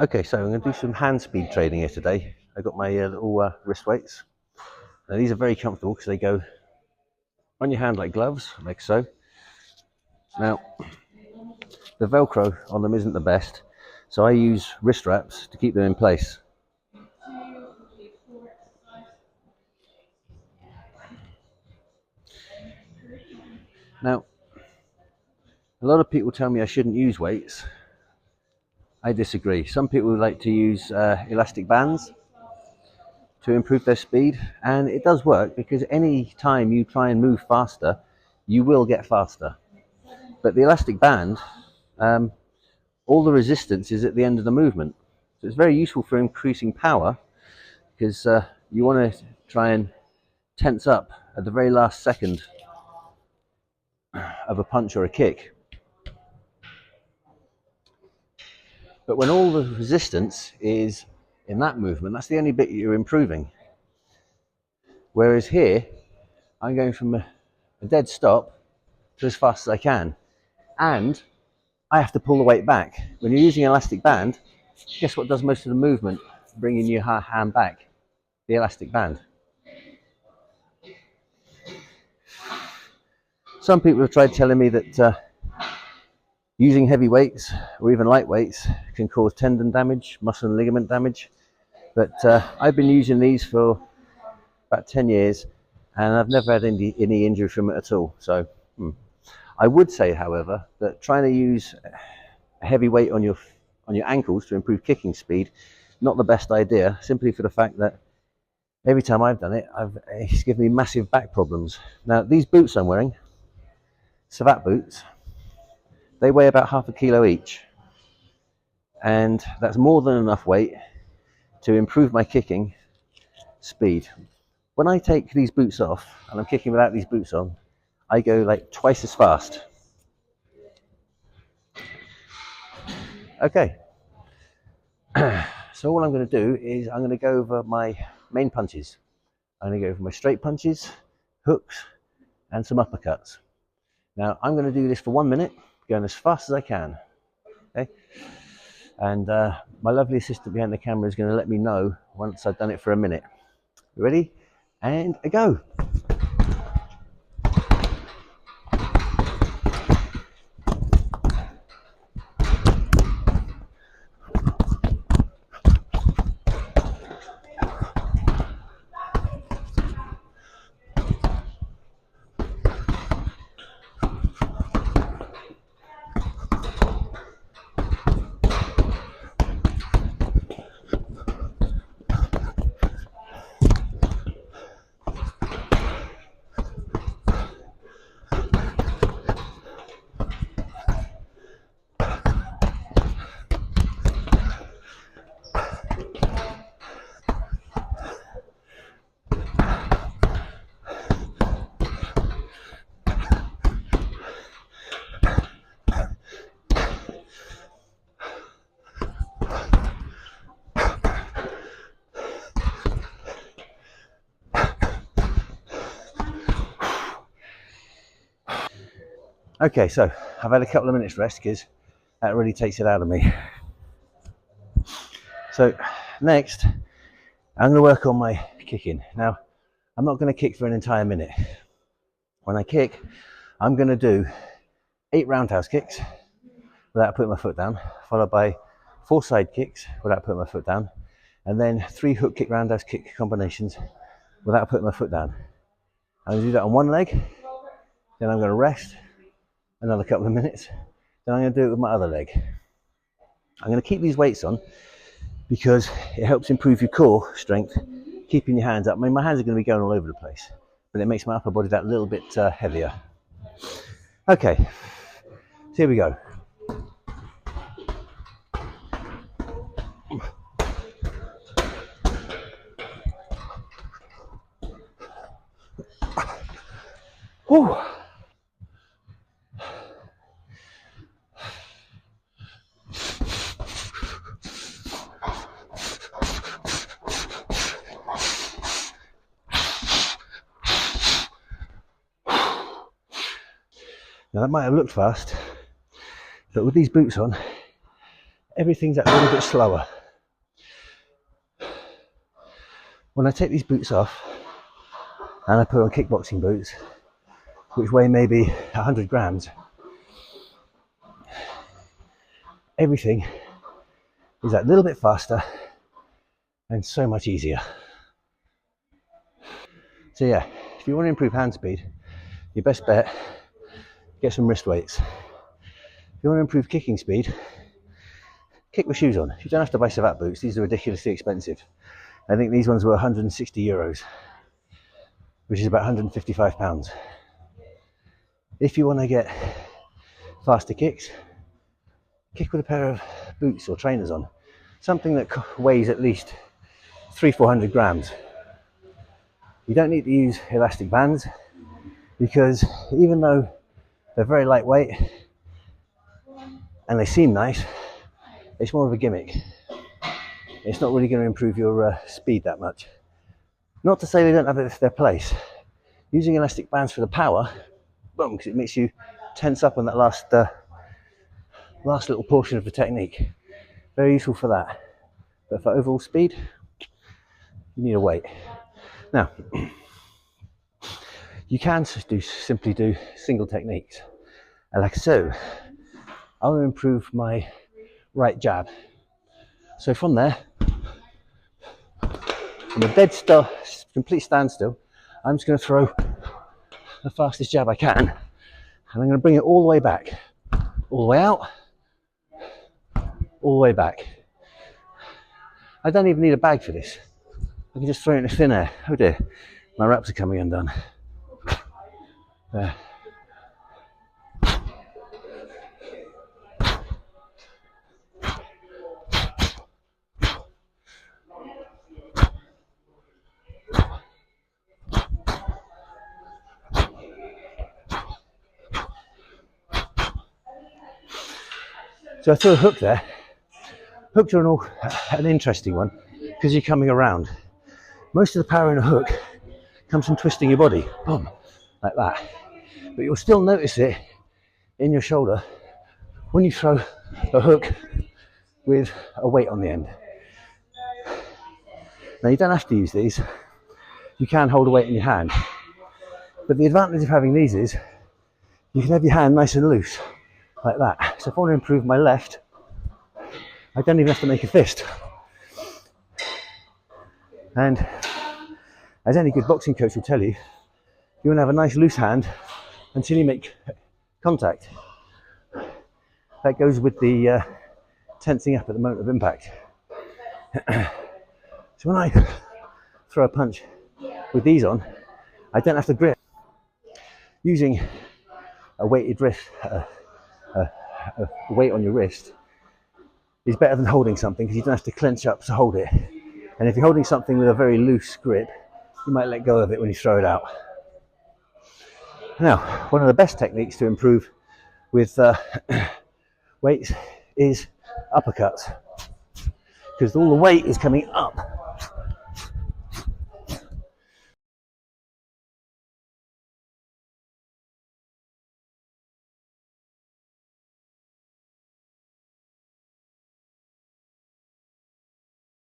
Okay, so I'm going to do some hand speed training here today. I got my little wrist weights. Now these are very comfortable because they go on your hand like gloves, like so. Now, the Velcro on them isn't the best, so I use wrist wraps to keep them in place. Now, a lot of people tell me I shouldn't use weights. I disagree. Some people like to use elastic bands to improve their speed, and it does work because any time you try and move faster, you will get faster. But the elastic band, all the resistance is at the end of the movement. So it's very useful for increasing power because you want to try and tense up at the very last second of a punch or a kick. But when all the resistance is in that movement, that's the only bit you're improving. Whereas here, I'm going from a dead stop to as fast as I can. And I have to pull the weight back. When you're using an elastic band, guess what does most of the movement? Bringing your hand back, the elastic band. Some people have tried telling me that using heavy weights or even light weights can cause tendon damage, muscle and ligament damage. But I've been using these for about 10 years and I've never had any injury from it at all. So I would say, however, that trying to use a heavy weight on your ankles to improve kicking speed, not the best idea, simply for the fact that every time I've done it, it's given me massive back problems. Now, these boots I'm wearing, Savat boots, they weigh about half a kilo each. And that's more than enough weight to improve my kicking speed. When I take these boots off, and I'm kicking without these boots on, I go like twice as fast. Okay. So all I'm going to do is I'm going to go over my main punches. I'm going to go over my straight punches, hooks, and some uppercuts. Now, I'm going to do this for 1 minute, going as fast as I can. Okay? And my lovely assistant behind the camera is going to let me know once I've done it for a minute. You ready? And a go. Okay, so I've had a couple of minutes rest because that really takes it out of me. So next, I'm going to work on my kicking. Now, I'm not going to kick for an entire minute. When I kick, I'm going to do 8 roundhouse kicks without putting my foot down, followed by 4 side kicks without putting my foot down, and then 3 hook kick roundhouse kick combinations without putting my foot down. I'm going to do that on one leg, then I'm going to rest another couple of minutes, then I'm going to do it with my other leg. I'm going to keep these weights on because it helps improve your core strength, keeping your hands up. I mean, my hands are going to be going all over the place, but it makes my upper body that little bit heavier. Okay, so here we go. Whew. Now that might have looked fast, but with these boots on, everything's a little bit slower. When I take these boots off and I put on kickboxing boots, which weigh maybe 100 grams, everything is that little bit faster and so much easier. So yeah, if you want to improve hand speed, your best bet, get some wrist weights. If you want to improve kicking speed, kick with shoes on. You don't have to buy Savat boots, these are ridiculously expensive. I think these ones were 160 euros, which is about 155 pounds. If you want to get faster kicks, kick with a pair of boots or trainers on, something that weighs at least 300-400 grams. You don't need to use elastic bands, because even though they're very lightweight and they seem nice, it's more of a gimmick. It's not really going to improve your speed that much. Not to say they don't have their place. Using elastic bands for the power, boom, because it makes you tense up on that last little portion of the technique. Very useful for that. But for overall speed, you need a weight. Now, you can simply do single techniques. And like so, I want to improve my right jab. So from there, from a dead still, complete standstill, I'm just going to throw the fastest jab I can, and I'm going to bring it all the way back, all the way out, all the way back. I don't even need a bag for this. I can just throw it into thin air. Oh dear, my wraps are coming undone. There. So I threw a hook there. Hooks are an interesting one because you're coming around. Most of the power in a hook comes from twisting your body, boom, like that. But you'll still notice it in your shoulder when you throw a hook with a weight on the end. Now you don't have to use these. You can hold a weight in your hand. But the advantage of having these is you can have your hand nice and loose, like that. So if I want to improve my left, I don't even have to make a fist. And as any good boxing coach will tell you, you want to have a nice loose hand until you make contact. That goes with the tensing up at the moment of impact. So when I throw a punch with these on, I don't have to grip. Using a weighted wrist, a weight on your wrist, is better than holding something because you don't have to clench up to hold it. And if you're holding something with a very loose grip, you might let go of it when you throw it out. Now, one of the best techniques to improve with weights is uppercuts, because all the weight is coming up